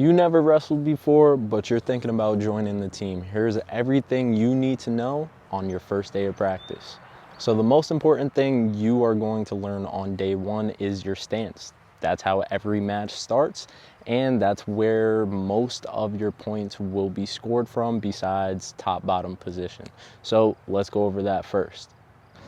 You never wrestled before, but you're thinking about joining the team. Here's everything you need to know on your first day of practice. So the most important thing you are going to learn on day one is your stance. That's how every match starts, and that's where most of your points will be scored from besides top-bottom position. So let's go over that first.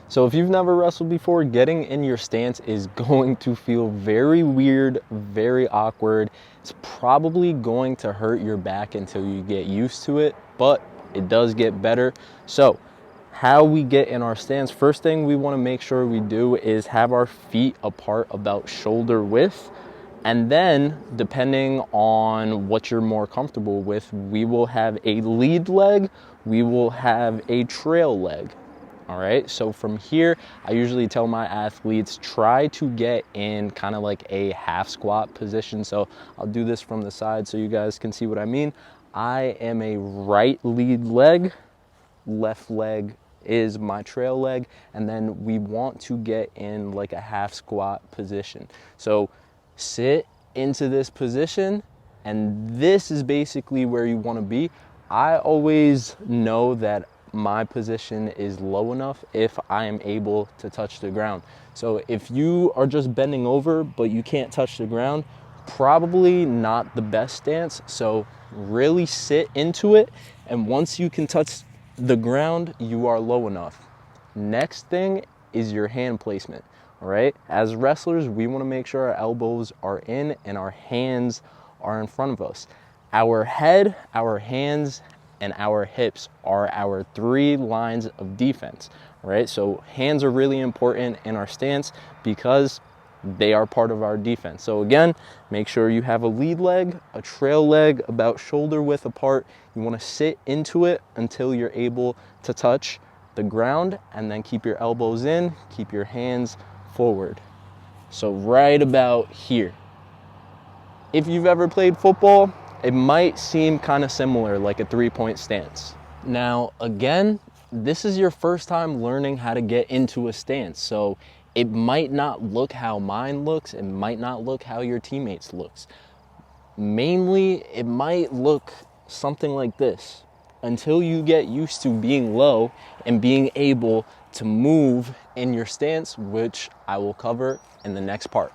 So if you've never wrestled before, getting in your stance is going to feel very weird, very awkward. It's probably going to hurt your back until you get used to it, but it does get better. So how we get in our stance, first thing we want to make sure we do is have our feet apart about shoulder width. And then, depending on what you're more comfortable with, we will have a lead leg, we will have a trail leg. All right, so from here, I usually tell my athletes, try to get in kind of like a half squat position. So I'll do this from the side so you guys can see what I mean. I am a right lead leg, left leg is my trail leg, and then we want to get in like a half squat position. So sit into this position, and this is basically where you want to be. I always know that my position is low enough if I am able to touch the ground. So if you are just bending over but you can't touch the ground, probably not the best stance. So really sit into it, and once you can touch the ground, you are low enough. Next thing is your hand placement. All right, as wrestlers, we want to make sure our elbows are in and our hands are in front of us. Our head, our hands, and our hips are our three lines of defense, right? So hands are really important in our stance because they are part of our defense. So again, make sure you have a lead leg, a trail leg about shoulder width apart. You want to sit into it until you're able to touch the ground, and then keep your elbows in, keep your hands forward. So right about here. If you've ever played football, it might seem kind of similar, like a 3-point stance. Now, again, this is your first time learning how to get into a stance, so it might not look how mine looks, it might not look how your teammates looks. Mainly, it might look something like this until you get used to being low and being able to move in your stance, which I will cover in the next part.